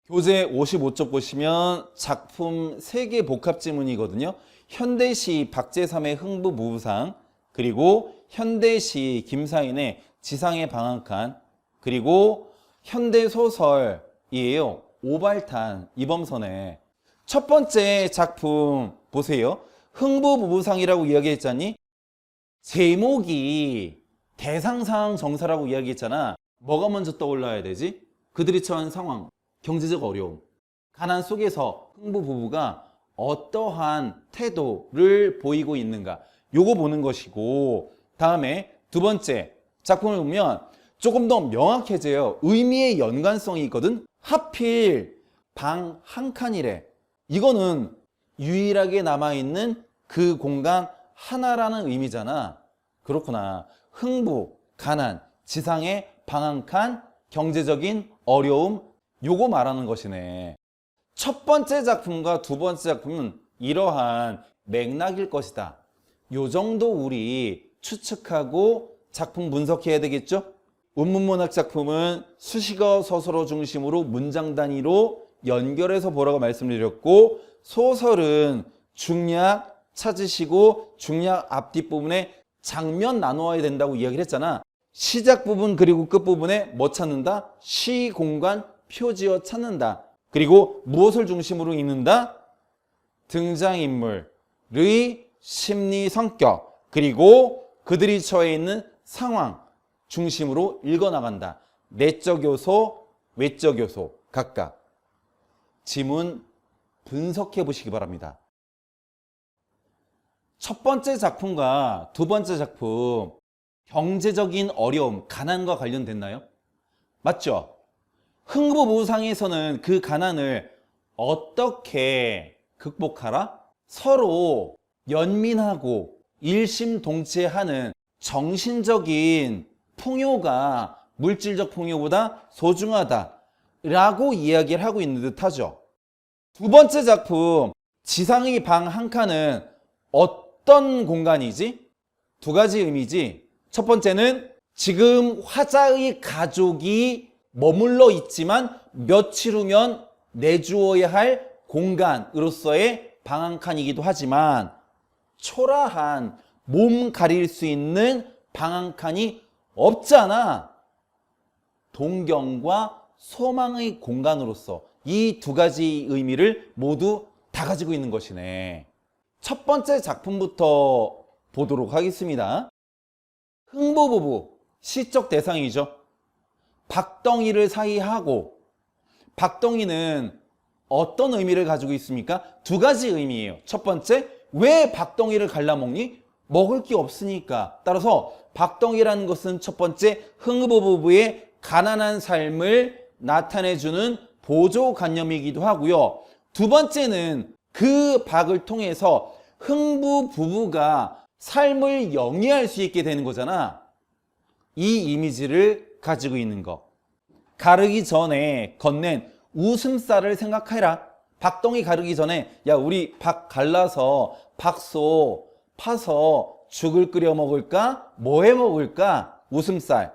교재 55쪽 보시면 작품 3개 복합 지문이거든요. 현대시 박제삼의 흥부부부상, 그리고 현대시 김사인의 지상의 방한칸, 그리고 현대소설이에요. 오발탄 이범선의. 첫 번째 작품 보세요. 흥부부부상이라고 이야기했잖니? 제목이 대상상 정사라고 이야기했잖아. 뭐가 먼저 떠올라야 되지? 그들이 처한 상황, 경제적 어려움, 가난 속에서 흥부 부부가 어떠한 태도를 보이고 있는가, 요거 보는 것이고, 다음에 두 번째 작품을 보면 조금 더 명확해져요. 의미의 연관성이 있거든. 하필 방 한 칸이래. 이거는 유일하게 남아있는 그 공간 하나라는 의미잖아. 그렇구나. 흥부, 가난, 지상의 방 한 칸, 경제적인 어려움, 요거 말하는 것이네. 첫 번째 작품과 두 번째 작품은 이러한 맥락일 것이다. 요 정도 우리 추측하고 작품 분석해야 되겠죠? 운문문학 작품은 수식어 서술어 중심으로 문장 단위로 연결해서 보라고 말씀드렸고, 소설은 중략 찾으시고 중략 앞뒷부분에 장면 나누어야 된다고 이야기를 했잖아. 시작 부분 그리고 끝 부분에 뭐 찾는다? 시, 공간, 표지어 찾는다. 그리고 무엇을 중심으로 읽는다? 등장인물의 심리 성격, 그리고 그들이 처해 있는 상황 중심으로 읽어나간다. 내적 요소, 외적 요소 각각. 지문 분석해 보시기 바랍니다. 첫 번째 작품과 두 번째 작품, 경제적인 어려움, 가난과 관련됐나요? 맞죠? 흥부부상에서는 그 가난을 어떻게 극복하라? 서로 연민하고 일심동체하는 정신적인 풍요가 물질적 풍요보다 소중하다라고 이야기를 하고 있는 듯하죠. 두 번째 작품, 지상의 방 한 칸은 어떤 공간이지? 두 가지 의미지. 첫 번째는 지금 화자의 가족이 머물러 있지만 며칠 후면 내주어야 할 공간으로서의 방 한 칸이기도 하지만, 초라한 몸 가릴 수 있는 방 한 칸이 없잖아. 동경과 소망의 공간으로서 이 두 가지 의미를 모두 다 가지고 있는 것이네. 첫 번째 작품부터 보도록 하겠습니다. 흥부부부, 시적 대상이죠. 박덩이를 사이하고, 박덩이는 어떤 의미를 가지고 있습니까? 두 가지 의미예요. 첫 번째, 왜 박덩이를 갈라먹니? 먹을 게 없으니까. 따라서 박덩이라는 것은 첫 번째, 흥부부부의 가난한 삶을 나타내주는 보조관념이기도 하고요. 두 번째는 그 박을 통해서 흥부부부가 삶을 영위할 수 있게 되는 거잖아. 이 이미지를 가지고 있는 거. 가르기 전에 건넨 웃음살을 생각해라. 박덩이 가르기 전에, 야, 우리 박 갈라서 박소 파서 죽을 끓여 먹을까? 뭐 해 먹을까? 웃음살.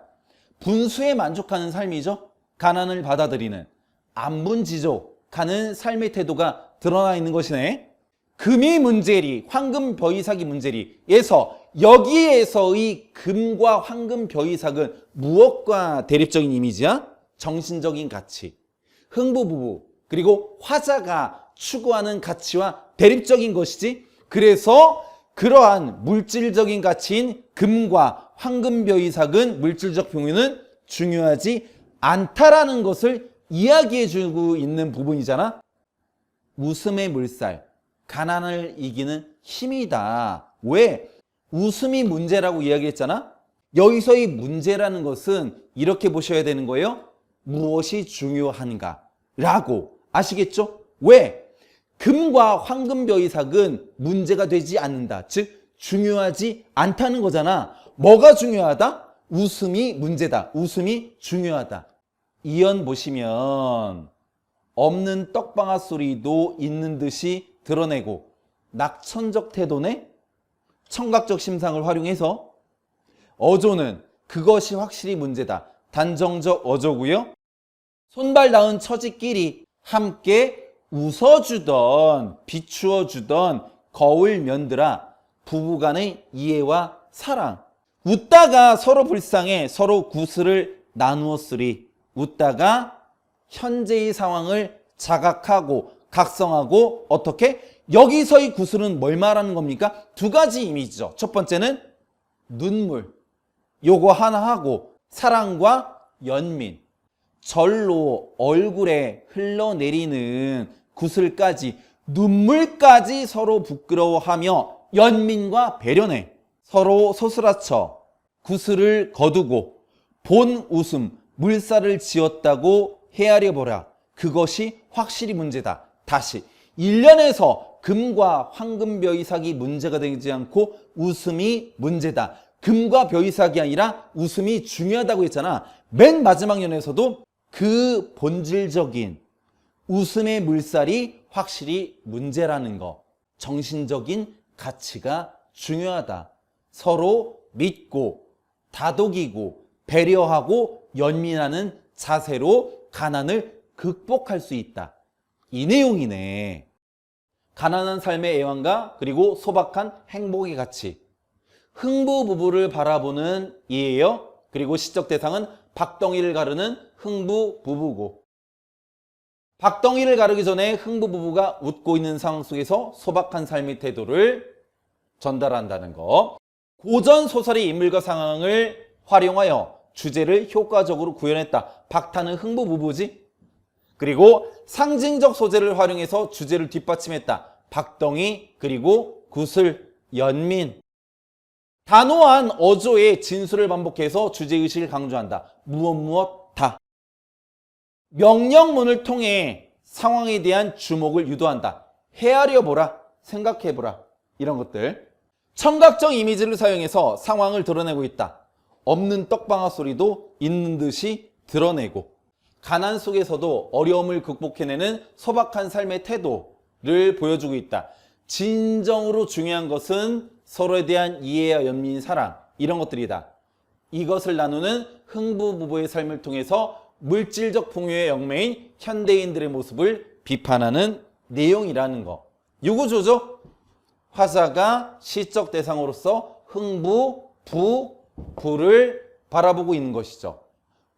분수에 만족하는 삶이죠. 가난을 받아들이는 안분지족하는 삶의 태도가 드러나 있는 것이네. 금이 문제리, 황금 벼이삭이 문제리에서, 여기에서의 금과 황금 벼이삭은 무엇과 대립적인 이미지야? 정신적인 가치. 흥부부부, 그리고 화자가 추구하는 가치와 대립적인 것이지. 그래서 그러한 물질적인 가치인 금과 황금 벼이삭은, 물질적 풍요는 중요하지 않다라는 것을 이야기해주고 있는 부분이잖아. 웃음의 물살, 가난을 이기는 힘이다. 왜? 웃음이 문제라고 이야기했잖아. 여기서의 문제라는 것은 이렇게 보셔야 되는 거예요. 무엇이 중요한가 라고. 아시겠죠? 왜? 금과 황금벼이삭은 문제가 되지 않는다. 즉 중요하지 않다는 거잖아. 뭐가 중요하다? 웃음이 문제다. 웃음이 중요하다. 이연 보시면 없는 떡방아 소리도 있는 듯이 드러내고, 낙천적 태도네. 청각적 심상을 활용해서 어조는 그것이 확실히 문제다. 단정적 어조고요. 손발 닿은 처지끼리 함께 웃어주던 비추어주던 거울 면들아 부부간의 이해와 사랑. 웃다가 서로 불쌍해 서로 구슬을 나누었으리. 웃다가 현재의 상황을 자각하고 각성하고 어떻게? 여기서의 구슬은 뭘 말하는 겁니까? 두 가지 이미지죠. 첫 번째는 눈물. 요거 하나 하고 사랑과 연민. 절로 얼굴에 흘러내리는 구슬까지 눈물까지 서로 부끄러워하며 연민과 배려내. 서로 소스라쳐 구슬을 거두고 본 웃음 물살을 지었다고 헤아려 보라. 그것이 확실히 문제다. 다시 1년에서 금과 황금 벼이삭이 문제가 되지 않고 웃음이 문제다. 금과 벼이삭이 아니라 웃음이 중요하다고 했잖아. 맨 마지막 연에서도 그 본질적인 웃음의 물살이 확실히 문제라는 거. 정신적인 가치가 중요하다. 서로 믿고 다독이고 배려하고 연민하는 자세로 가난을 극복할 수 있다. 이 내용이네. 가난한 삶의 애환과 그리고 소박한 행복의 가치. 흥부 부부를 바라보는 이예요. 그리고 시적 대상은 박덩이를 가르는 흥부 부부고, 박덩이를 가르기 전에 흥부 부부가 웃고 있는 상황 속에서 소박한 삶의 태도를 전달한다는 거. 고전 소설의 인물과 상황을 활용하여 주제를 효과적으로 구현했다. 박타는 흥부 부부지. 그리고 상징적 소재를 활용해서 주제를 뒷받침했다. 박덩이 그리고 구슬, 연민. 단호한 어조의 진술을 반복해서 주제의식을 강조한다. 무엇 다. 명령문을 통해 상황에 대한 주목을 유도한다. 헤아려 보라, 생각해 보라. 이런 것들. 청각적 이미지를 사용해서 상황을 드러내고 있다. 없는 떡방아 소리도 있는 듯이 드러내고, 가난 속에서도 어려움을 극복해내는 소박한 삶의 태도를 보여주고 있다. 진정으로 중요한 것은 서로에 대한 이해와 연민, 사랑, 이런 것들이다. 이것을 나누는 흥부 부부의 삶을 통해서 물질적 풍요의 영매인 현대인들의 모습을 비판하는 내용이라는 거. 요거죠. 화자가 시적 대상으로서 흥부, 부를 바라보고 있는 것이죠.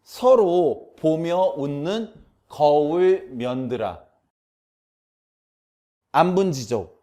서로 보며 웃는 거울 면들아. 안분지족,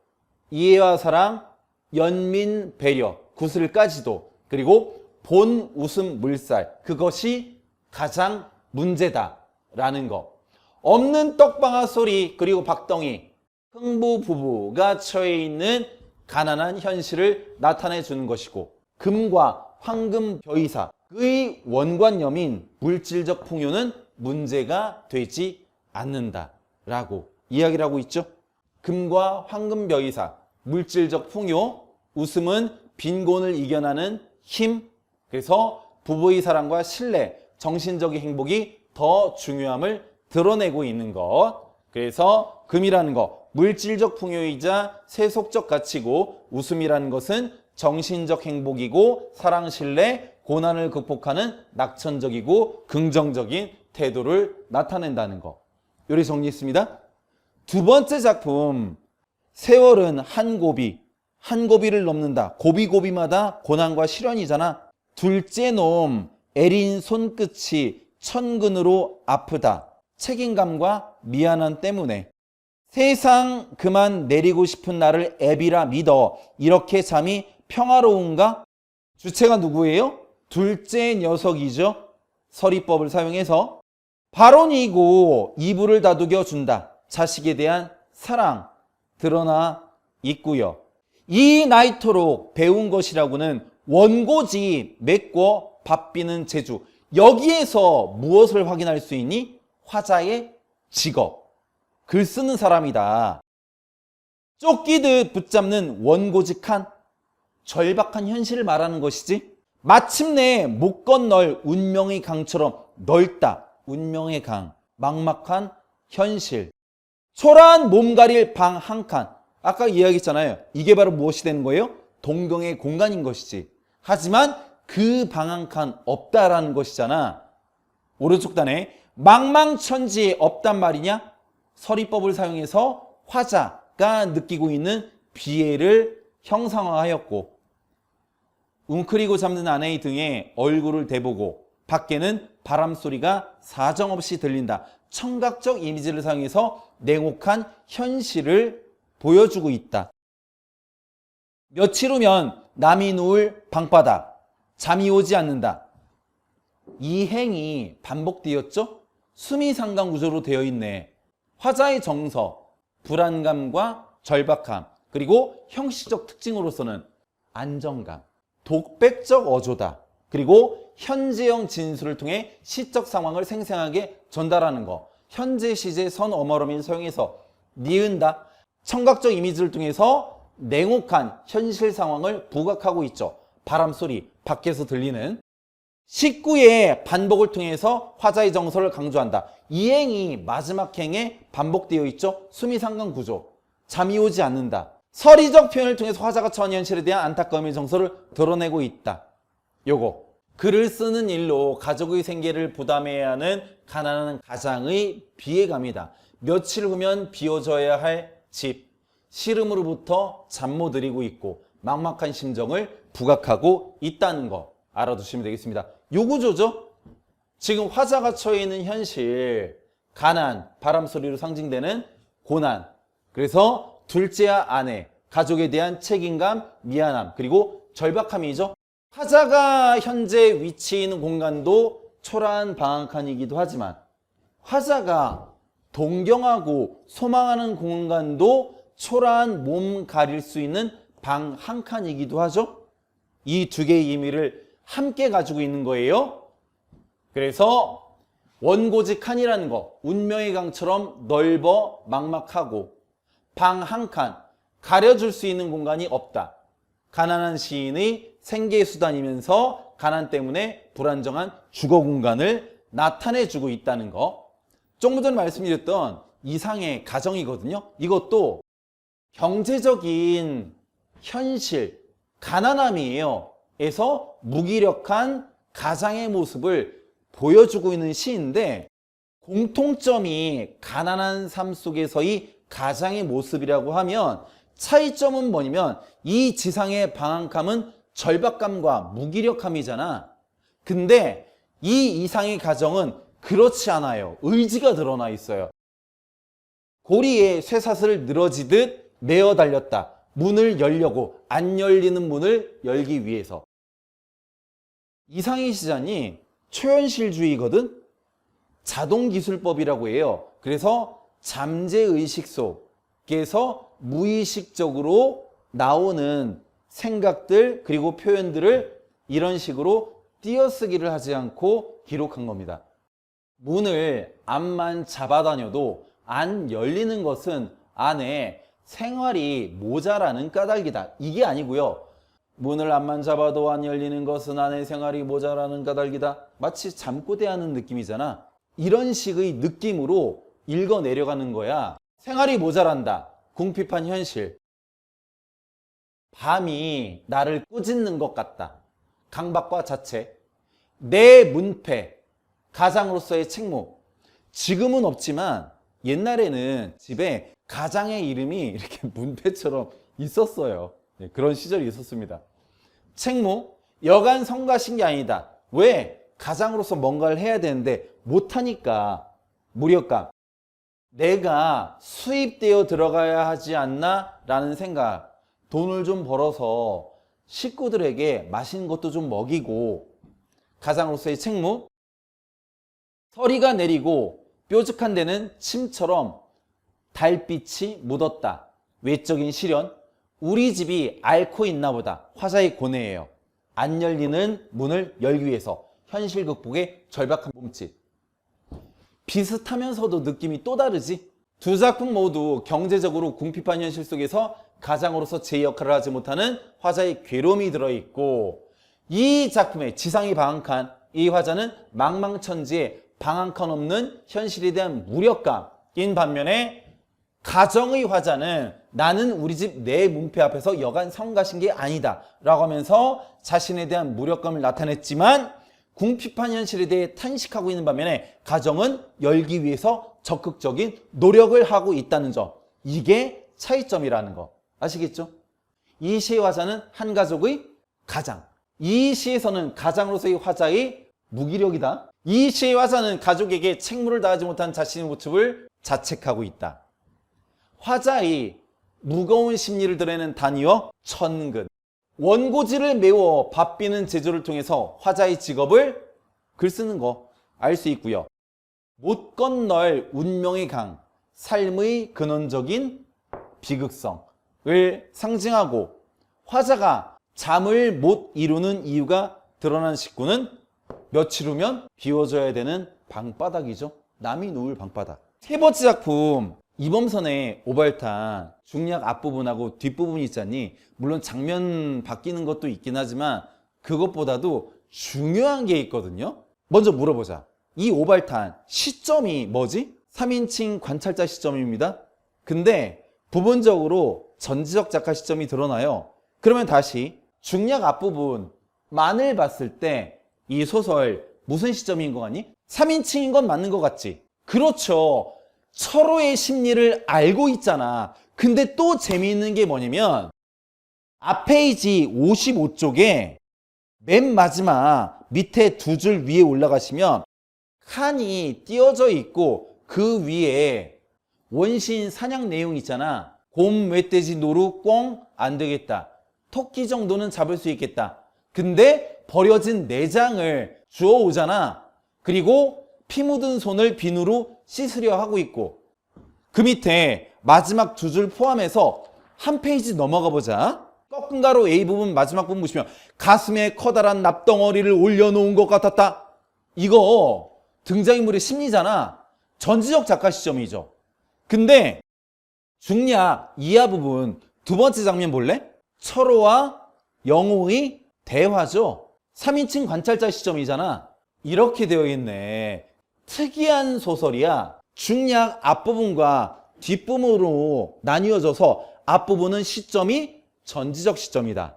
이해와 사랑, 연민, 배려, 구슬까지도, 그리고 본 웃음 물살, 그것이 가장 문제다라는 거. 없는 떡방아 소리, 그리고 박덩이, 흥부 부부가 처해 있는 가난한 현실을 나타내 주는 것이고, 금과 황금 벼이삭의 원관념인 물질적 풍요는 문제가 되지 않는다라고 이야기를 하고 있죠. 금과 황금 벼이삭, 물질적 풍요, 웃음은 빈곤을 이겨나는 힘. 그래서 부부의 사랑과 신뢰, 정신적인 행복이 더 중요함을 드러내고 있는 것. 그래서 금이라는 것, 물질적 풍요이자 세속적 가치고, 웃음이라는 것은 정신적 행복이고 사랑, 신뢰, 고난을 극복하는 낙천적이고 긍정적인 태도를 나타낸다는 거. 요리 정리했습니다. 두 번째 작품, 세월은 한 고비를 넘는다. 고비고비마다 고난과 시련이잖아. 둘째 놈 애린 손끝이 천근으로 아프다. 책임감과 미안함 때문에. 세상 그만 내리고 싶은 나를 애비라 믿어. 이렇게 잠이 평화로운가? 주체가 누구예요? 둘째 녀석이죠. 서리법을 사용해서 발언이고 이불을 다독여 준다. 자식에 대한 사랑 드러나 있고요. 이 나이토록 배운 것이라고는 원고지 메꿔 밥비는 재주. 여기에서 무엇을 확인할 수 있니? 화자의 직업. 글 쓰는 사람이다. 쫓기듯 붙잡는 원고직한 절박한 현실을 말하는 것이지. 마침내 못 건널 운명의 강처럼 넓다. 운명의 강. 막막한 현실. 초라한 몸 가릴 방 한 칸. 아까 이야기했잖아요. 이게 바로 무엇이 되는 거예요? 동경의 공간인 것이지. 하지만 그 방 한 칸 없다라는 것이잖아. 오른쪽 단에 망망천지에 없단 말이냐? 서리법을 사용해서 화자가 느끼고 있는 비애를 형상화하였고, 웅크리고 잠든 아내의 등에 얼굴을 대보고 밖에는 바람소리가 사정없이 들린다. 청각적 이미지를 사용해서 냉혹한 현실을 보여주고 있다. 며칠 후면 남이 누울 방바닥, 잠이 오지 않는다. 이 행이 반복되었죠? 수미상관 구조로 되어 있네. 화자의 정서, 불안감과 절박함, 그리고 형식적 특징으로서는 안정감, 독백적 어조다. 그리고 현재형 진술을 통해 시적 상황을 생생하게 전달하는 것. 현재 시제 선어머럼을 사용해서 니은다. 청각적 이미지를 통해서 냉혹한 현실 상황을 부각하고 있죠. 바람소리, 밖에서 들리는. 식구의 반복을 통해서 화자의 정서를 강조한다. 이 행이 마지막 행에 반복되어 있죠. 수미상관 구조. 잠이 오지 않는다. 서리적 표현을 통해서 화자가 처한 현실에 대한 안타까움의 정서를 드러내고 있다. 요거. 글을 쓰는 일로 가족의 생계를 부담해야 하는 가난한 가장의 비애감이다. 며칠 후면 비워져야 할 집, 시름으로부터 잠 못 들이고 있고 막막한 심정을 부각하고 있다는 거 알아두시면 되겠습니다. 요 구조죠. 지금 화자가 처해 있는 현실, 가난, 바람소리로 상징되는 고난, 그래서 둘째와 아내, 가족에 대한 책임감, 미안함, 그리고 절박함이죠. 화자가 현재 위치해 있는 공간도 초라한 방 한 칸이기도 하지만 화자가 동경하고 소망하는 공간도 초라한 몸 가릴 수 있는 방 한 칸이기도 하죠. 이 두 개의 의미를 함께 가지고 있는 거예요. 그래서 원고지 칸이라는 거, 운명의 강처럼 넓어 막막하고 방 한 칸, 가려줄 수 있는 공간이 없다. 가난한 시인의 생계수단이면서 가난 때문에 불안정한 주거 공간을 나타내주고 있다는 거. 조금 전에 말씀드렸던 이상의 가정이거든요. 이것도 경제적인 현실, 가난함이에요. 에서 무기력한 가장의 모습을 보여주고 있는 시인데 공통점이 가난한 삶 속에서의 가장의 모습이라고 하면 차이점은 뭐냐면 이 지상의 방황감은 절박감과 무기력함이잖아. 근데 이 이상의 가정은 그렇지 않아요. 의지가 드러나 있어요. 고리에 쇠사슬을 늘어지듯 메어 달렸다. 문을 열려고 안 열리는 문을 열기 위해서. 이상희 시장이 초현실주의거든. 자동기술법이라고 해요. 그래서 잠재의식 속에서 무의식적으로 나오는 생각들 그리고 표현들을 이런 식으로 띄어쓰기를 하지 않고 기록한 겁니다. 문을 앞만 잡아다녀도 안 열리는 것은 안에 생활이 모자라는 까닭이다. 이게 아니고요. 문을 앞만 잡아도 안 열리는 것은 안에 생활이 모자라는 까닭이다. 마치 잠꼬대하는 느낌이잖아. 이런 식의 느낌으로 읽어 내려가는 거야. 생활이 모자란다. 궁핍한 현실. 밤이 나를 꾸짖는 것 같다. 강박과 자책. 내 문패. 가장으로서의 책무. 지금은 없지만 옛날에는 집에 가장의 이름이 이렇게 문패처럼 있었어요. 네, 그런 시절이 있었습니다. 책무. 여간 성가신 게 아니다. 왜? 가장으로서 뭔가를 해야 되는데 못하니까. 무력감. 내가 수입되어 들어가야 하지 않나? 라는 생각. 돈을 좀 벌어서 식구들에게 맛있는 것도 좀 먹이고. 가장으로서의 책무. 서리가 내리고 뾰족한 데는 침처럼 달빛이 묻었다. 외적인 시련. 우리 집이 앓고 있나 보다. 화자의 고뇌예요. 안 열리는 문을 열기 위해서. 현실 극복의 절박한 몸짓. 비슷하면서도 느낌이 또 다르지? 두 작품 모두 경제적으로 궁핍한 현실 속에서 가장으로서 제 역할을 하지 못하는 화자의 괴로움이 들어있고, 이 작품의 지상의 방 한 칸, 이 화자는 망망천지에 방 한 칸 없는 현실에 대한 무력감인 반면에 가정의 화자는 나는 우리 집 내 문패 앞에서 여간 성가신 게 아니다 라고 하면서 자신에 대한 무력감을 나타냈지만 궁핍한 현실에 대해 탄식하고 있는 반면에 가정은 열기 위해서 적극적인 노력을 하고 있다는 점. 이게 차이점이라는 거. 아시겠죠? 이 시의 화자는 한 가족의 가장. 이 시에서는 가장으로서의 화자의 무기력이다. 이 시의 화자는 가족에게 책무를 다하지 못한 자신의 모습을 자책하고 있다. 화자의 무거운 심리를 드러내는 단위어 천근. 원고지를 메워 바삐는 제조를 통해서 화자의 직업을 글 쓰는 거 알 수 있고요. 못 건널 운명의 강, 삶의 근원적인 비극성을 상징하고 화자가 잠을 못 이루는 이유가 드러난 식구는 며칠 후면 비워져야 되는 방바닥이죠. 남이 누울 방바닥. 세 번째 작품 이범선의 오발탄 중략 앞부분하고 뒷부분이 있잖니. 물론 장면 바뀌는 것도 있긴 하지만 그것보다도 중요한 게 있거든요. 먼저 물어보자. 이 오발탄 시점이 뭐지? 3인칭 관찰자 시점입니다. 근데 부분적으로 전지적 작가 시점이 드러나요. 그러면 다시 중략 앞부분만을 봤을 때 이 소설 무슨 시점인 것 같니? 3인칭인 건 맞는 것 같지? 그렇죠. 철호의 심리를 알고 있잖아. 근데 또 재미있는 게 뭐냐면 앞 페이지 55쪽에 맨 마지막 밑에 두 줄 위에 올라가시면 칸이 띄어져 있고 그 위에 원시인 사냥 내용 있잖아. 곰, 멧돼지, 노루, 꽁 안 되겠다. 토끼 정도는 잡을 수 있겠다. 근데 버려진 내장을 주워오잖아. 그리고 피 묻은 손을 비누로 씻으려 하고 있고 그 밑에 마지막 두 줄 포함해서 한 페이지 넘어가 보자. 꺾은 가로 A 부분 마지막 부분 보시면 가슴에 커다란 납덩어리를 올려놓은 것 같았다. 이거 등장인물의 심리잖아. 전지적 작가 시점이죠. 근데 중략 이하 부분 두 번째 장면 볼래? 철호와 영호의 대화죠. 3인칭 관찰자 시점이잖아. 이렇게 되어 있네. 특이한 소설이야. 중략 앞부분과 뒷부분으로 나뉘어져서 앞부분은 시점이 전지적 시점이다.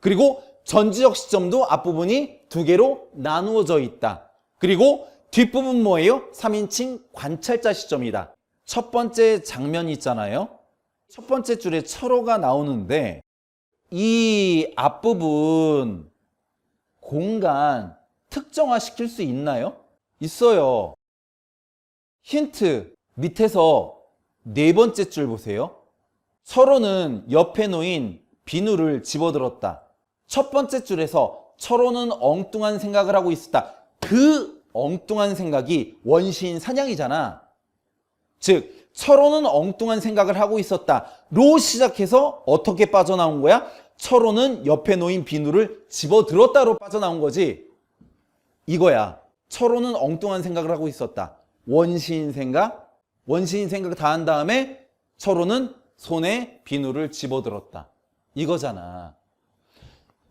그리고 전지적 시점도 앞부분이 두 개로 나누어져 있다. 그리고 뒷부분 뭐예요? 3인칭 관찰자 시점이다. 첫 번째 장면 있잖아요. 첫 번째 줄에 철호가 나오는데 이 앞부분 공간 특정화 시킬 수 있나요? 있어요. 힌트 밑에서 네 번째 줄 보세요. 철호는 옆에 놓인 비누를 집어들었다. 첫 번째 줄에서 철호는 엉뚱한 생각을 하고 있었다. 그 엉뚱한 생각이 원시인 사냥이잖아. 즉 철호는 엉뚱한 생각을 하고 있었다로 시작해서 어떻게 빠져나온 거야? 철호는 옆에 놓인 비누를 집어들었다로 빠져나온 거지. 이거야. 철호는 엉뚱한 생각을 하고 있었다. 원시인 생각 다 한 다음에 철호는 손에 비누를 집어들었다. 이거잖아.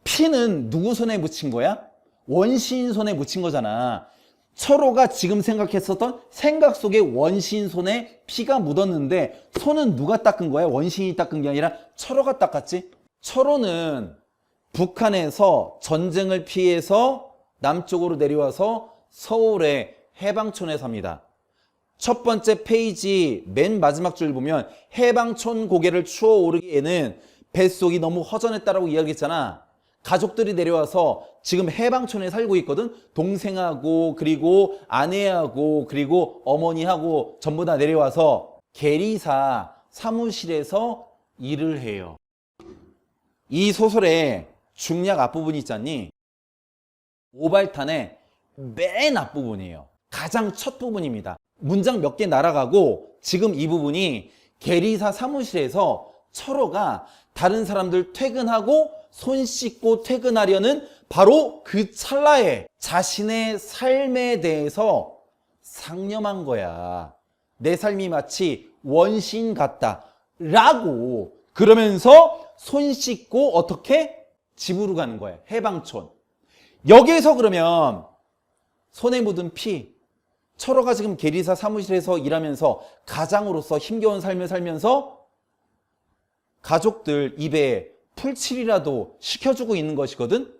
피는 누구 손에 묻힌 거야? 원시인 손에 묻힌 거잖아. 철호가 지금 생각했었던 생각 속에 원시인 손에 피가 묻었는데 손은 누가 닦은 거야? 원시인이 닦은 게 아니라 철호가 닦았지? 철호는 북한에서 전쟁을 피해서 남쪽으로 내려와서 서울의 해방촌에 삽니다. 첫 번째 페이지 맨 마지막 줄 보면 해방촌 고개를 추어 오르기에는 뱃속이 너무 허전했다라고 이야기했잖아. 가족들이 내려와서 지금 해방촌에 살고 있거든. 동생하고 그리고 아내하고 그리고 어머니하고 전부 다 내려와서 계리사 사무실에서 일을 해요. 이 소설의 중략 앞부분이 있잖니. 오발탄의 맨 앞부분이에요. 가장 첫 부분입니다. 문장 몇 개 날아가고 지금 이 부분이 계리사 사무실에서 철호가 다른 사람들 퇴근하고 손 씻고 퇴근하려는 바로 그 찰나에 자신의 삶에 대해서 상념한 거야. 내 삶이 마치 원시인 같다 라고. 그러면서 손 씻고 어떻게? 집으로 가는 거야. 해방촌. 여기에서 그러면 손에 묻은 피, 철호가 지금 계리사 사무실에서 일하면서 가장으로서 힘겨운 삶을 살면서 가족들 입에 풀칠이라도 시켜주고 있는 것이거든.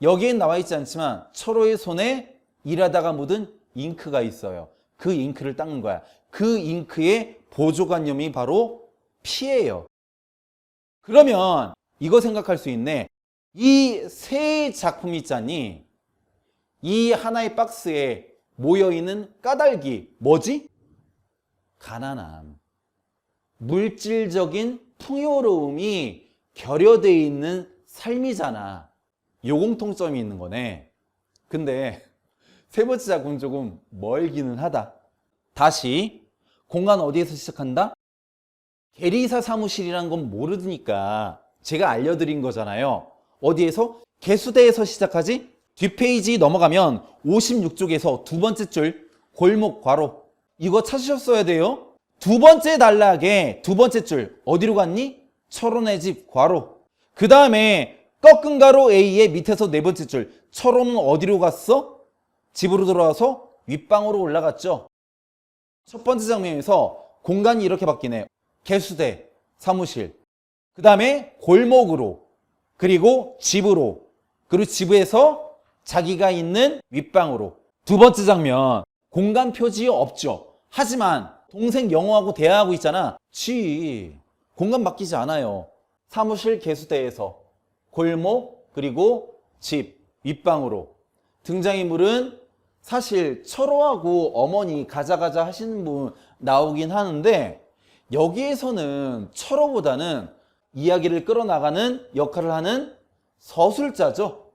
여기엔 나와 있지 않지만 철호의 손에 일하다가 묻은 잉크가 있어요. 그 잉크를 닦는 거야. 그 잉크의 보조관념이 바로 피예요. 그러면 이거 생각할 수 있네. 이 세 작품 있잖니. 이 하나의 박스에 모여있는 까닭이 뭐지? 가난함. 물질적인 풍요로움이 결여되어 있는 삶이잖아. 요 공통점이 있는 거네. 근데 세 번째 작품은 조금 멀기는 하다. 다시 공간 어디에서 시작한다? 계리사 사무실이란 건 모르니까 제가 알려드린 거잖아요. 어디에서? 개수대에서 시작하지? 뒷페이지 넘어가면 56쪽에서 두 번째 줄 골목 괄호 이거 찾으셨어야 돼요. 두 번째 단락에 두 번째 줄 어디로 갔니? 철원의 집 괄호. 그 다음에 꺾은 가로 A의 밑에서 네 번째 줄 철원은 어디로 갔어? 집으로 돌아와서 윗방으로 올라갔죠. 첫 번째 장면에서 공간이 이렇게 바뀌네. 개수대, 사무실, 그 다음에 골목으로, 그리고 집으로, 그리고 집에서 자기가 있는 윗방으로. 두 번째 장면 공간 표지 없죠. 하지만 동생 영어하고 대화하고 있잖아. 공간 바뀌지 않아요. 사무실 개수대에서 골목 그리고 집 윗방으로. 등장인물은 사실 철호하고 어머니 가자가자 하시는 분 나오긴 하는데 여기에서는 철호보다는 이야기를 끌어나가는 역할을 하는 서술자죠.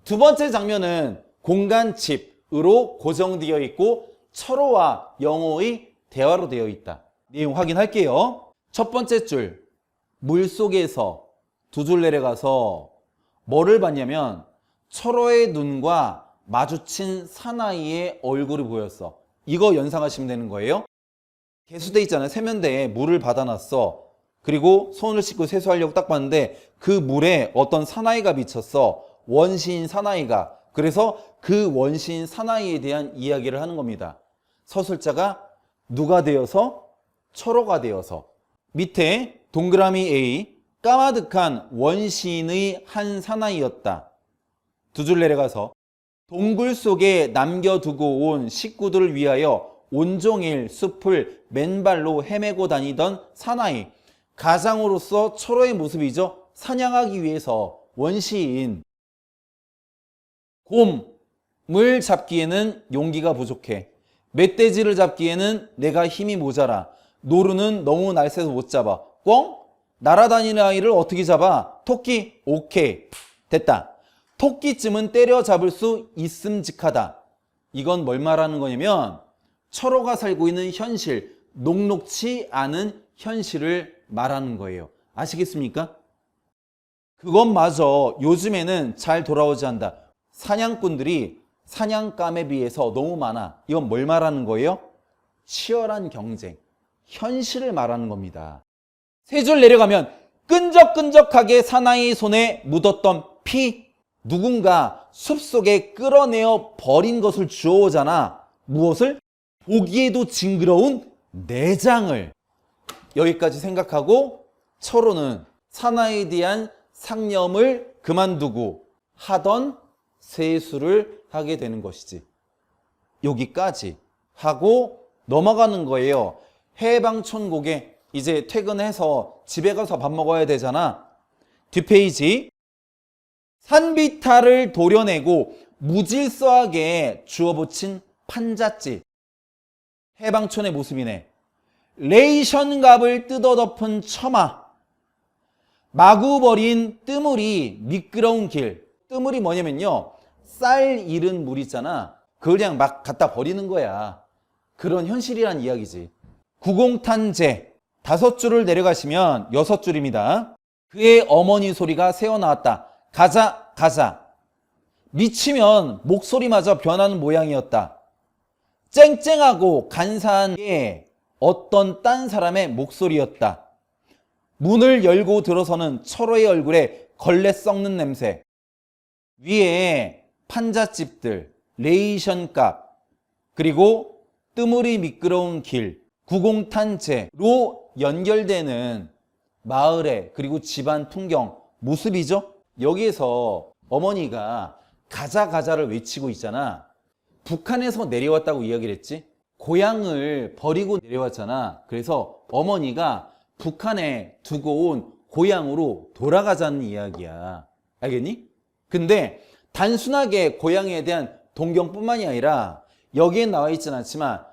두 번째 장면은 공간 집으로 고정되어 있고 철호와 영호의 대화로 되어 있다. 내용 확인할게요. 첫 번째 줄 물속에서 두 줄 내려가서 뭐를 봤냐면 철호의 눈과 마주친 사나이의 얼굴이 보였어. 이거 연상하시면 되는 거예요. 개수대 있잖아요. 세면대에 물을 받아놨어. 그리고 손을 씻고 세수하려고 딱 봤는데 그 물에 어떤 사나이가 비쳤어. 원시인 사나이가. 그래서 그 원시인 사나이에 대한 이야기를 하는 겁니다. 서술자가 누가 되어서? 철호가 되어서. 밑에 동그라미 A 까마득한 원시인의 한 사나이였다. 두 줄 내려가서 동굴 속에 남겨두고 온 식구들을 위하여 온종일 숲을 맨발로 헤매고 다니던 사나이. 가장으로서 철호의 모습이죠. 사냥하기 위해서 원시인. 곰을 잡기에는 용기가 부족해. 멧돼지를 잡기에는 내가 힘이 모자라. 노루는 너무 날쌔서 못 잡아. 꿩? 날아다니는 아이를 어떻게 잡아? 토끼? 오케이. 됐다. 토끼쯤은 때려잡을 수 있음직하다. 이건 뭘 말하는 거냐면 철호가 살고 있는 현실, 녹록치 않은 현실을 말하는 거예요. 아시겠습니까? 그것마저 요즘에는 잘 돌아오지 않는다. 사냥꾼들이 사냥감에 비해서 너무 많아. 이건 뭘 말하는 거예요? 치열한 경쟁, 현실을 말하는 겁니다. 세 줄 내려가면 끈적끈적하게 사나이 손에 묻었던 피. 누군가 숲속에 끌어내어 버린 것을 주워오잖아. 무엇을? 보기에도 징그러운 내장을. 여기까지 생각하고 철호는 사나이에 대한 상념을 그만두고 하던 세수를 하게 되는 것이지. 여기까지 하고 넘어가는 거예요. 해방촌곡에 이제 퇴근해서 집에 가서 밥 먹어야 되잖아. 뒷페이지 산비탈을 도려내고 무질서하게 주워붙인 판잣집. 해방촌의 모습이네. 레이션갑을 뜯어덮은 처마. 마구 버린 뜨물이 미끄러운 길. 뜨물이 뭐냐면요. 쌀 잃은 물 있잖아. 그걸 그냥 막 갖다 버리는 거야. 그런 현실이란 이야기지. 구공탄제. 5줄을 내려가시면 6줄입니다. 그의 어머니 소리가 새어나왔다. 가자, 가자. 미치면 목소리마저 변하는 모양이었다. 쨍쨍하고 간사한 게 어떤 딴 사람의 목소리였다. 문을 열고 들어서는 철호의 얼굴에 걸레 썩는 냄새. 위에 판잣집들, 레이션값, 그리고 뜨물이 미끄러운 길, 구공탄제로 연결되는 마을의 그리고 집안 풍경, 모습이죠. 여기에서 어머니가 가자 가자를 외치고 있잖아. 북한에서 내려왔다고 이야기를 했지. 고향을 버리고 내려왔잖아. 그래서 어머니가 북한에 두고 온 고향으로 돌아가자는 이야기야. 알겠니? 근데 단순하게 고향에 대한 동경뿐만이 아니라 여기에 나와 있지는 않지만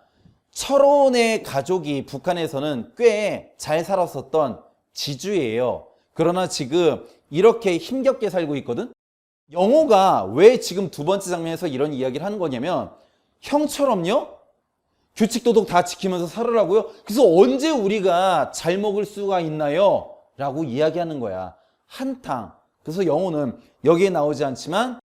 철원의 가족이 북한에서는 꽤 잘 살았었던 지주예요. 그러나 지금 이렇게 힘겹게 살고 있거든? 영호가 왜 지금 두 번째 장면에서 이런 이야기를 하는 거냐면 형처럼요? 규칙 도덕 다 지키면서 살으라고요? 그래서 언제 우리가 잘 먹을 수가 있나요? 라고 이야기하는 거야. 한탕. 그래서 영호는 여기에 나오지 않지만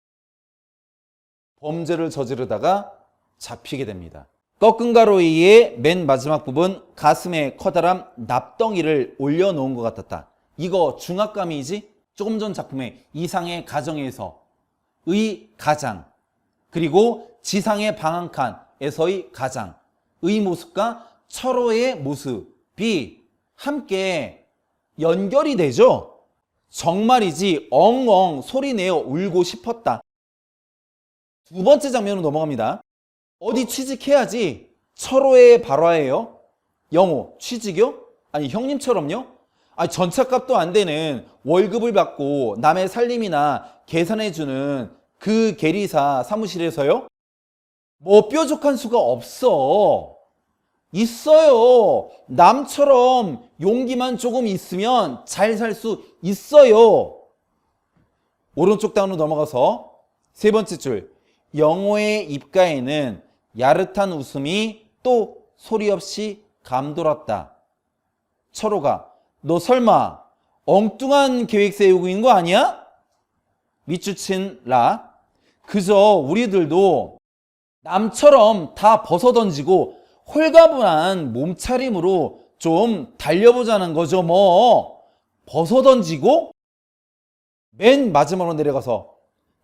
범죄를 저지르다가 잡히게 됩니다. 꺾은 가로이의 맨 마지막 부분, 가슴에 커다란 납덩이를 올려놓은 것 같았다. 이거 중압감이지? 조금 전 작품의 이상의 가정에서의 가장, 그리고 지상의 방한칸에서의 가장의 모습과 철호의 모습이 함께 연결이 되죠. 정말이지 엉엉 소리내어 울고 싶었다. 두 번째 장면으로 넘어갑니다. 어디 취직해야지. 철호의 발화예요. 영호 취직이요? 아니 형님처럼요? 아니 전차값도 안 되는 월급을 받고 남의 살림이나 계산해주는 그 계리사 사무실에서요? 뭐 뾰족한 수가 없어. 있어요. 남처럼 용기만 조금 있으면 잘 살 수 있어요. 오른쪽 단으로 넘어가서 세 번째 줄. 영호의 입가에는 야릇한 웃음이 또 소리 없이 감돌았다. 철호가 너 설마 엉뚱한 계획 세우고 있는 거 아니야? 밑주친 라. 그저 우리들도 남처럼 다 벗어던지고 홀가분한 몸차림으로 좀 달려보자는 거죠 뭐. 벗어던지고 맨 마지막으로 내려가서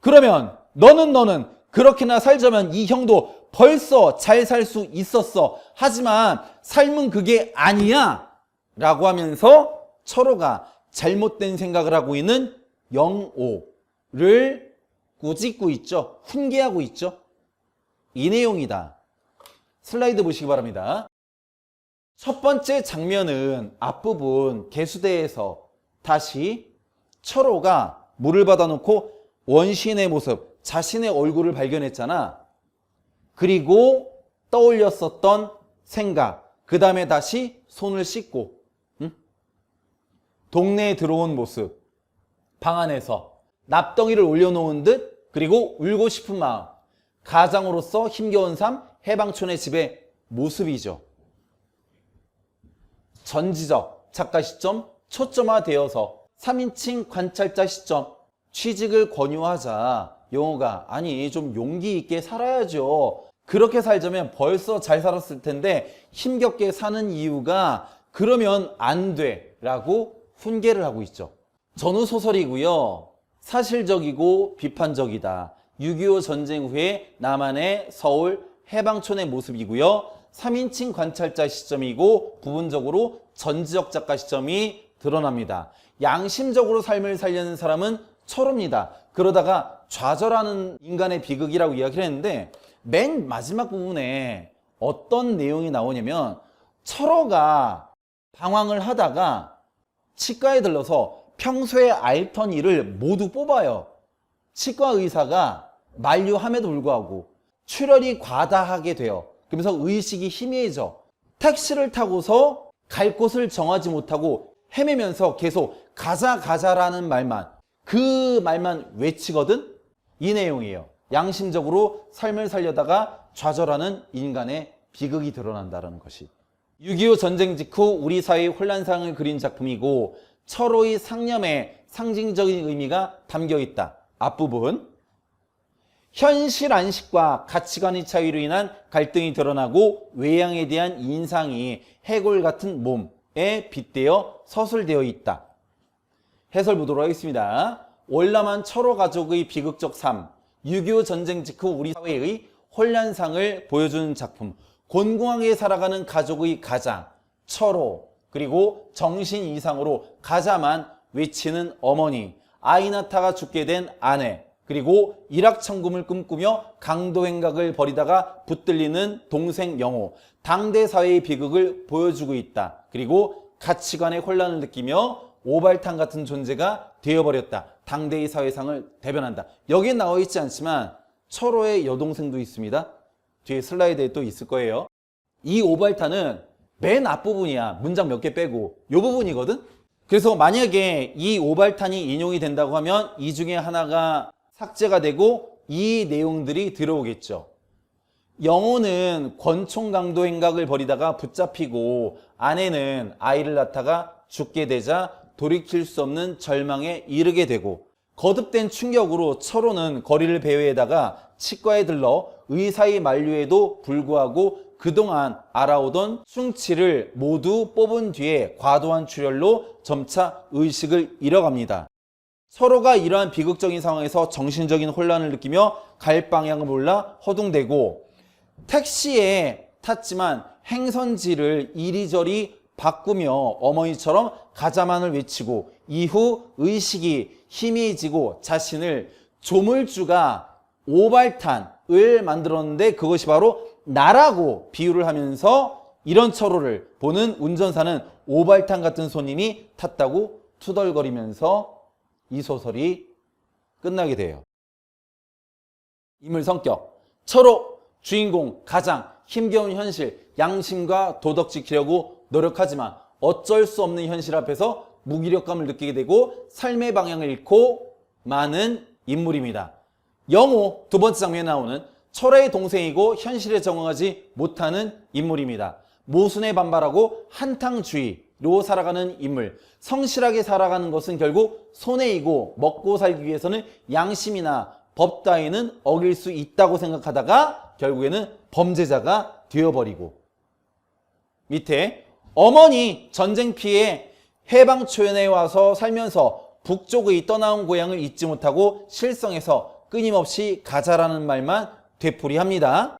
그러면 너는 그렇게나 살자면 이 형도 벌써 잘 살 수 있었어. 하지만 삶은 그게 아니야 라고 하면서 철호가 잘못된 생각을 하고 있는 영호를 꾸짖고 있죠. 훈계하고 있죠. 이 내용이다. 슬라이드 보시기 바랍니다. 첫 번째 장면은 앞부분 개수대에서 다시 철호가 물을 받아놓고 원시인의 모습, 자신의 얼굴을 발견했잖아. 그리고 떠올렸었던 생각, 그 다음에 다시 손을 씻고 동네에 들어온 모습, 방 안에서 납덩이를 올려놓은 듯, 그리고 울고 싶은 마음, 가장으로서 힘겨운 삶, 해방촌의 집의 모습이죠. 전지적 작가 시점 초점화되어서 3인칭 관찰자 시점, 취직을 권유하자. 영호가 아니 좀 용기 있게 살아야죠. 그렇게 살자면 벌써 잘 살았을 텐데 힘겹게 사는 이유가 그러면 안 돼 라고 훈계를 하고 있죠. 전후소설이고요. 사실적이고 비판적이다. 6.25 전쟁 후에 남한의 서울 해방촌의 모습이고요. 3인칭 관찰자 시점이고 부분적으로 전지적 작가 시점이 드러납니다. 양심적으로 삶을 살려는 사람은 철호입니다. 그러다가 좌절하는 인간의 비극이라고 이야기를 했는데 맨 마지막 부분에 어떤 내용이 나오냐면 철호가 방황을 하다가 치과에 들러서 평소에 앓던 일을 모두 뽑아요. 치과 의사가 만류함에도 불구하고 출혈이 과다하게 돼요. 그러면서 의식이 희미해져. 택시를 타고서 갈 곳을 정하지 못하고 헤매면서 계속 가자라는 말만, 그 말만 외치거든. 이 내용이에요. 양심적으로 삶을 살려다가 좌절하는 인간의 비극이 드러난다는 것이. 6.25 전쟁 직후 우리 사회의 혼란상을 그린 작품이고 철호의 상념에 상징적인 의미가 담겨있다. 앞부분. 현실 안식과 가치관의 차이로 인한 갈등이 드러나고 외양에 대한 인상이 해골 같은 몸에 빗대어 서술되어 있다. 해설 보도록 하겠습니다. 월남한 철호 가족의 비극적 삶, 6.25 전쟁 직후 우리 사회의 혼란상을 보여주는 작품. 곤궁하게 살아가는 가족의 가장, 철호, 그리고 정신 이상으로 가자만 외치는 어머니, 아이 낳다가 죽게 된 아내, 그리고 일확천금을 꿈꾸며 강도 행각을 벌이다가 붙들리는 동생 영호, 당대 사회의 비극을 보여주고 있다. 그리고 가치관의 혼란을 느끼며 오발탄 같은 존재가 되어버렸다. 당대의 사회상을 대변한다. 여기에 나와 있지 않지만 철호의 여동생도 있습니다. 뒤에 슬라이드에 또 있을 거예요. 이 오발탄은 맨 앞부분이야. 문장 몇 개 빼고 이 부분이거든. 그래서 만약에 이 오발탄이 인용이 된다고 하면 이 중에 하나가 삭제가 되고 이 내용들이 들어오겠죠. 영호는 권총 강도 행각을 벌이다가 붙잡히고 아내는 아이를 낳다가 죽게 되자 돌이킬 수 없는 절망에 이르게 되고 거듭된 충격으로 철호는 거리를 배회에다가 치과에 들러 의사의 만류에도 불구하고 그동안 알아오던 충치를 모두 뽑은 뒤에 과도한 출혈로 점차 의식을 잃어갑니다. 서로가 이러한 비극적인 상황에서 정신적인 혼란을 느끼며 갈 방향을 몰라 허둥대고 택시에 탔지만 행선지를 이리저리 바꾸며 어머니처럼 가자만을 외치고 이후 의식이 희미해지고 자신을 조물주가 오발탄을 만들었는데 그것이 바로 나라고 비유를 하면서 이런 철호를 보는 운전사는 오발탄 같은 손님이 탔다고 투덜거리면서 이 소설이 끝나게 돼요. 인물 성격. 철호, 주인공, 가장 힘겨운 현실, 양심과 도덕 지키려고 노력하지만 어쩔 수 없는 현실 앞에서 무기력감을 느끼게 되고 삶의 방향을 잃고 마는 인물입니다. 영호, 두 번째 장면에 나오는 철호의 동생이고 현실에 적응하지 못하는 인물입니다. 모순에 반발하고 한탕주의로 살아가는 인물. 성실하게 살아가는 것은 결국 손해이고 먹고 살기 위해서는 양심이나 법 따위는 어길 수 있다고 생각하다가 결국에는 범죄자가 되어버리고 밑에 어머니 전쟁 피해 해방 초연에 와서 살면서 북쪽의 떠나온 고향을 잊지 못하고 실성해서 끊임없이 가자라는 말만 되풀이합니다.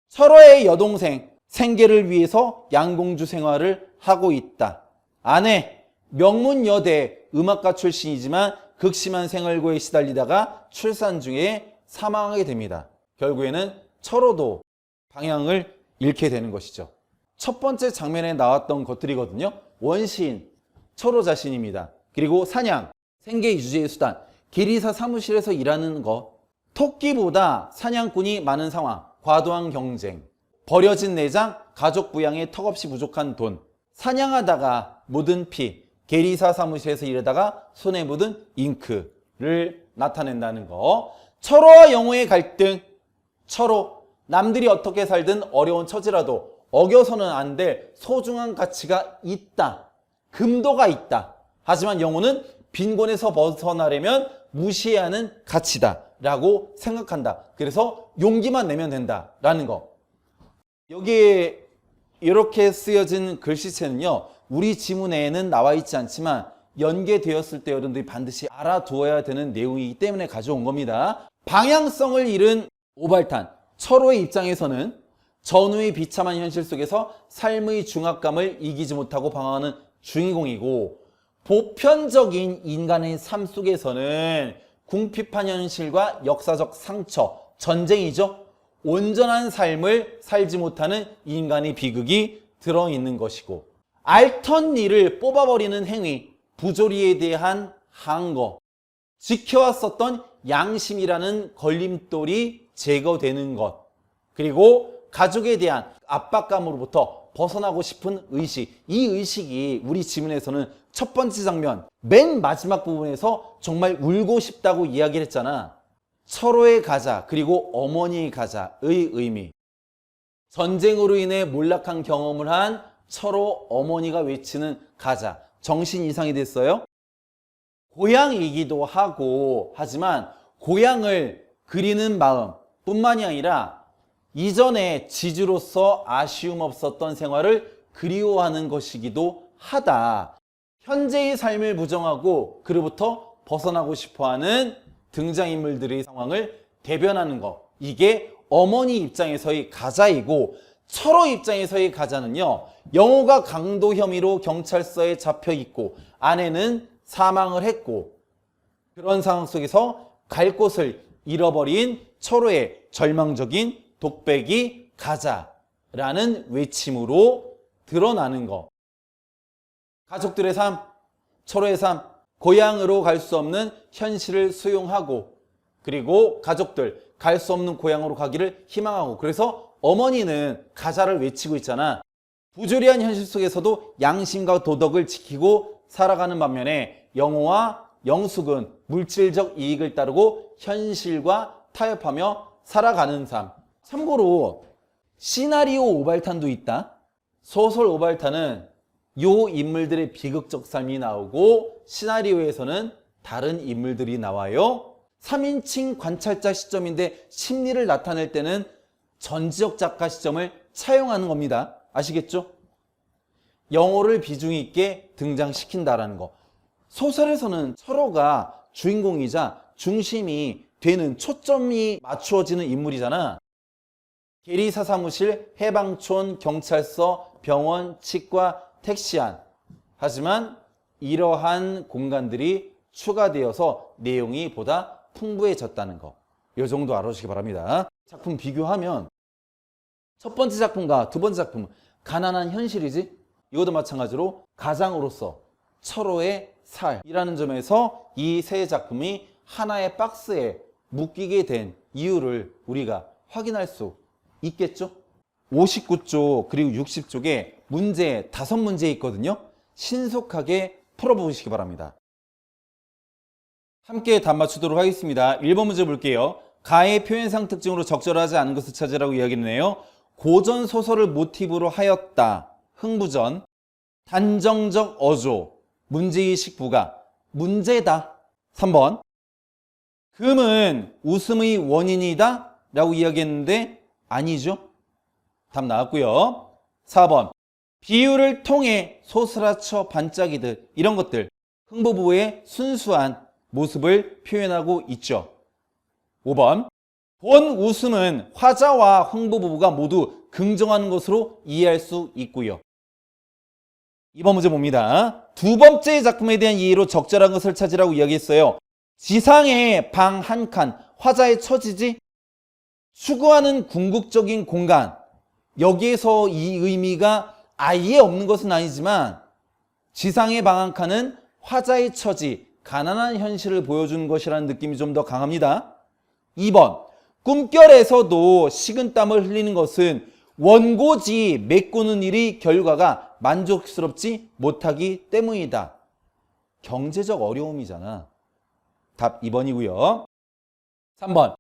철호의 여동생 생계를 위해서 양공주 생활을 하고 있다. 아내 명문여대 음악가 출신이지만 극심한 생활고에 시달리다가 출산 중에 사망하게 됩니다. 결국에는 철호도 방향을 잃게 되는 것이죠. 첫 번째 장면에 나왔던 것들이거든요. 원시인, 철호 자신입니다. 그리고 사냥, 생계 유지의 수단, 계리사 사무실에서 일하는 것, 토끼보다 사냥꾼이 많은 상황, 과도한 경쟁, 버려진 내장, 가족 부양에 턱없이 부족한 돈, 사냥하다가 묻은 피, 계리사 사무실에서 일하다가 손에 묻은 잉크를 나타낸다는 거. 철호와 영호의 갈등. 철호, 남들이 어떻게 살든 어려운 처지라도 어겨서는 안 될 소중한 가치가 있다. 금도가 있다. 하지만 영호는 빈곤에서 벗어나려면 무시해야 하는 가치다 라고 생각한다. 그래서 용기만 내면 된다 라는 거. 여기에 이렇게 쓰여진 글씨체는요, 우리 지문에는 나와 있지 않지만 연계되었을 때 여러분들이 반드시 알아두어야 되는 내용이기 때문에 가져온 겁니다. 방향성을 잃은 오발탄, 철호의 입장에서는 전후의 비참한 현실 속에서 삶의 중압감을 이기지 못하고 방황하는 주인공이고, 보편적인 인간의 삶 속에서는 궁핍한 현실과 역사적 상처, 전쟁이죠. 온전한 삶을 살지 못하는 인간의 비극이 들어있는 것이고, 앓던 일을 뽑아버리는 행위, 부조리에 대한 항거, 지켜왔었던 양심이라는 걸림돌이 제거되는 것, 그리고 가족에 대한 압박감으로부터 벗어나고 싶은 의식. 이 의식이 우리 지문에서는 첫 번째 장면 맨 마지막 부분에서 정말 울고 싶다고 이야기를 했잖아. 철호의 가자 그리고 어머니의 가자의 의미. 전쟁으로 인해 몰락한 경험을 한 철호 어머니가 외치는 가자. 정신 이상이 됐어요. 고향이기도 하고, 하지만 고향을 그리는 마음 뿐만이 아니라 이전에 지주로서 아쉬움 없었던 생활을 그리워하는 것이기도 하다. 현재의 삶을 부정하고 그로부터 벗어나고 싶어하는 등장인물들의 상황을 대변하는 것. 이게 어머니 입장에서의 가자이고, 철호 입장에서의 가자는요, 영호가 강도 혐의로 경찰서에 잡혀 있고 아내는 사망을 했고, 그런 상황 속에서 갈 곳을 잃어버린 철호의 절망적인 독백이 가자라는 외침으로 드러나는 거. 가족들의 삶, 철호의 삶, 고향으로 갈 수 없는 현실을 수용하고 그리고 가족들 갈 수 없는 고향으로 가기를 희망하고 그래서 어머니는 가자를 외치고 있잖아. 부조리한 현실 속에서도 양심과 도덕을 지키고 살아가는 반면에 영호와 영숙은 물질적 이익을 따르고 현실과 타협하며 살아가는 삶. 참고로 시나리오 오발탄도 있다. 소설 오발탄은 요 인물들의 비극적 삶이 나오고 시나리오에서는 다른 인물들이 나와요. 3인칭 관찰자 시점인데 심리를 나타낼 때는 전지적 작가 시점을 차용하는 겁니다. 아시겠죠? 영호를 비중 있게 등장시킨다라는 거. 소설에서는 철호가 주인공이자 중심이 되는 초점이 맞추어지는 인물이잖아. 계리사 사무실, 해방촌, 경찰서, 병원, 치과, 택시안. 하지만 이러한 공간들이 추가되어서 내용이 보다 풍부해졌다는 거. 이 정도 알아주시기 바랍니다. 작품 비교하면 첫 번째 작품과 두 번째 작품은 가난한 현실이지. 이것도 마찬가지로 가장으로서 철호의 살이라는 점에서 이 세 작품이 하나의 박스에 묶이게 된 이유를 우리가 확인할 수 있겠죠? 59쪽 그리고 60쪽에 문제 5문제 있거든요. 신속하게 풀어보시기 바랍니다. 함께 답 맞추도록 하겠습니다. 1번 문제 볼게요. 가의 표현상 특징으로 적절하지 않은 것을 찾으라고 이야기했네요. 고전 소설을 모티브로 하였다. 흥부전. 단정적 어조. 문제의식 부가. 문제다. 3번. 금은 웃음의 원인이다 라고 이야기했는데 아니죠. 답 나왔고요. 4번. 비유를 통해 소스라쳐 반짝이듯 이런 것들 흥부부의 순수한 모습을 표현하고 있죠. 5번. 본 웃음은 화자와 흥부부가 모두 긍정하는 것으로 이해할 수 있고요. 2번 문제 봅니다. 두 번째 작품에 대한 이해로 적절한 것을 찾으라고 이야기했어요. 지상에 방 한 칸, 화자의 처지지? 추구하는 궁극적인 공간. 여기에서 이 의미가 아예 없는 것은 아니지만 지상의 방 한 칸은 화자의 처지, 가난한 현실을 보여주는 것이라는 느낌이 좀 더 강합니다. 2번. 꿈결에서도 식은땀을 흘리는 것은 원고지 메꾸는 일의 결과가 만족스럽지 못하기 때문이다. 경제적 어려움이잖아. 답 2번이고요. 3번.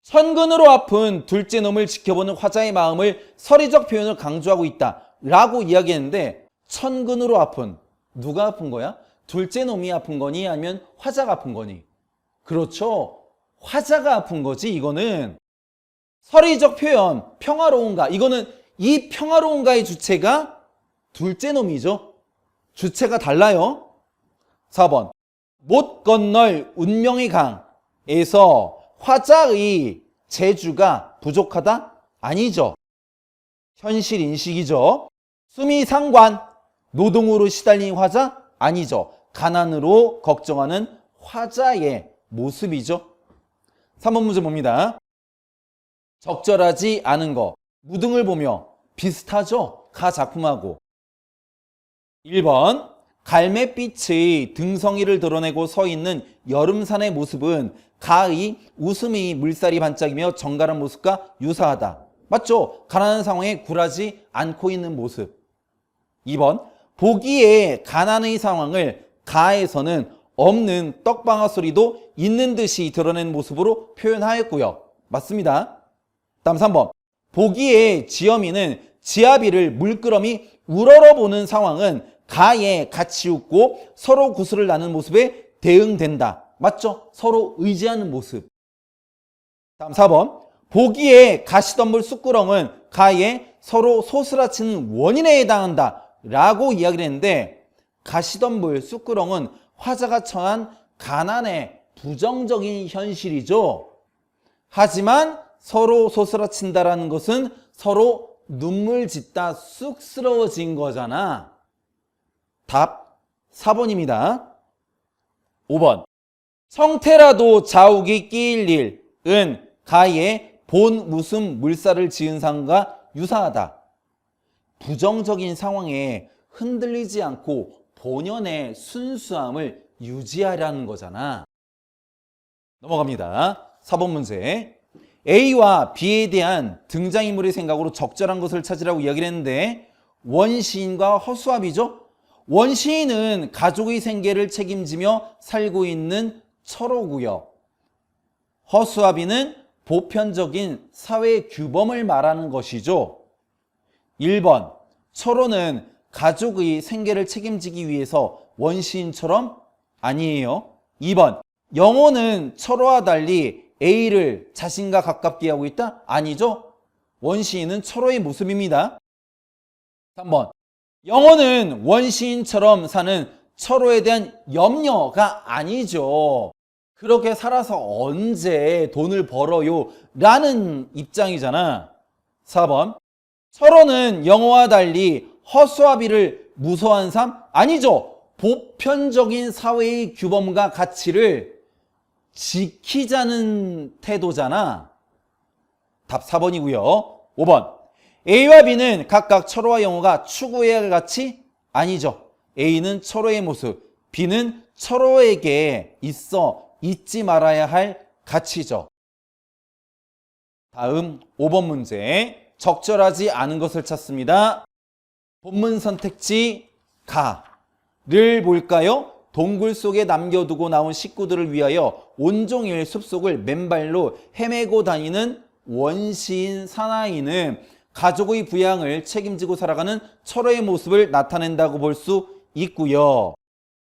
천근으로 아픈 둘째 놈을 지켜보는 화자의 마음을 서리적 표현을 강조하고 있다 라고 이야기했는데 천근으로 아픈, 누가 아픈 거야? 둘째 놈이 아픈 거니 아니면 화자가 아픈 거니? 그렇죠. 화자가 아픈 거지. 이거는 서리적 표현, 평화로운가. 이거는 이 평화로운가의 주체가 둘째 놈이죠. 주체가 달라요. 4번. 못 건널 운명의 강에서 화자의 재주가 부족하다? 아니죠. 현실 인식이죠. 수미상관, 노동으로 시달린 화자? 아니죠. 가난으로 걱정하는 화자의 모습이죠. 3번 문제 봅니다. 적절하지 않은 거. 무등을 보며 비슷하죠? 가 작품하고. 1번. 갈매빛의 등성이를 드러내고 서 있는 여름산의 모습은 가의 웃음이 물살이 반짝이며 정갈한 모습과 유사하다. 맞죠? 가난한 상황에 굴하지 않고 있는 모습. 2번. 보기에 가난의 상황을 가에서는 없는 떡방아 소리도 있는 듯이 드러낸 모습으로 표현하였고요. 맞습니다. 다음 3번. 보기에 지엄이는 지아비를 물끄러미 우러러보는 상황은 가에 같이 웃고 서로 구슬을 나는 모습에 대응된다. 맞죠? 서로 의지하는 모습. 다음 4번. 보기에 가시덤불 쑥구렁은 가에 서로 소스라치는 원인에 해당한다 라고 이야기를 했는데 가시덤불 쑥구렁은 화자가 처한 가난의 부정적인 현실이죠. 하지만 서로 소스라친다라는 것은 서로 눈물 짓다 쑥스러워진 거잖아. 답 4번입니다. 5번. 성태라도 자욱이 끼일 일은 가의 본 웃음 물살을 지은 상과 유사하다. 부정적인 상황에 흔들리지 않고 본연의 순수함을 유지하려는 거잖아. 넘어갑니다. 4번 문제. A와 B에 대한 등장인물의 생각으로 적절한 것을 찾으라고 이야기를 했는데 원시인과 허수아비죠. 원시인은 가족의 생계를 책임지며 살고 있는 철호고요. 허수아비는 보편적인 사회 규범을 말하는 것이죠. 1번, 철호는 가족의 생계를 책임지기 위해서 원시인처럼 아니에요. 2번, 영호는 철호와 달리 A를 자신과 가깝게 하고 있다? 아니죠. 원시인은 철호의 모습입니다. 3번, 영호는 원시인처럼 사는 철호에 대한 염려가 아니죠. 그렇게 살아서 언제 돈을 벌어요? 라는 입장이잖아. 4번, 철호는 영호와 달리 허수아비를 무서워한 삶? 아니죠. 보편적인 사회의 규범과 가치를 지키자는 태도잖아. 답 4번이고요. 5번, A와 B는 각각 철호와 영호가 추구해야 할 가치? 아니죠. A는 철호의 모습, B는 철호에게 잊지 말아야 할 가치죠. 다음 5번 문제. 적절하지 않은 것을 찾습니다. 본문 선택지 가를 볼까요? 동굴 속에 남겨두고 나온 식구들을 위하여 온종일 숲속을 맨발로 헤매고 다니는 원시인 사나이는 가족의 부양을 책임지고 살아가는 철호의 모습을 나타낸다고 볼 수 있고요.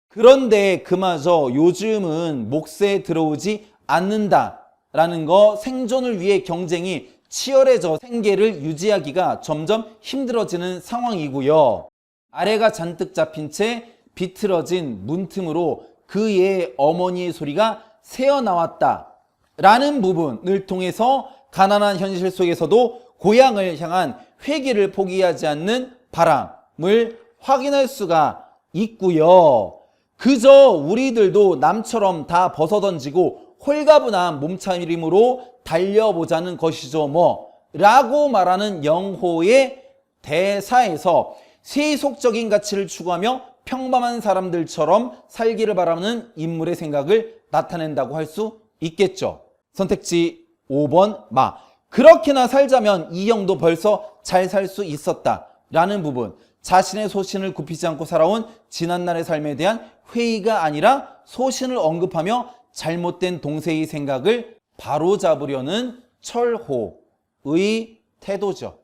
그런데 그마저 요즘은 몫에 들어오지 않는다라는 거, 생존을 위해 경쟁이 치열해져 생계를 유지하기가 점점 힘들어지는 상황이고요. 아래가 잔뜩 잡힌 채 비틀어진 문틈으로 그의 어머니의 소리가 새어나왔다라는 부분을 통해서 가난한 현실 속에서도 고향을 향한 회개를 포기하지 않는 바람을 확인할 수가 있고요. 그저 우리들도 남처럼 다 벗어던지고 홀가분한 몸차림으로 달려보자는 것이죠 라고 말하는 영호의 대사에서 세속적인 가치를 추구하며 평범한 사람들처럼 살기를 바라는 인물의 생각을 나타낸다고 할 수 있겠죠. 선택지 5번 마. 그렇게나 살자면 이 형도 벌써 잘 살 수 있었다 라는 부분, 자신의 소신을 굽히지 않고 살아온 지난날의 삶에 대한 회의가 아니라 소신을 언급하며 잘못된 동생의 생각을 바로잡으려는 철호의 태도죠.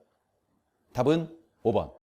답은 5번.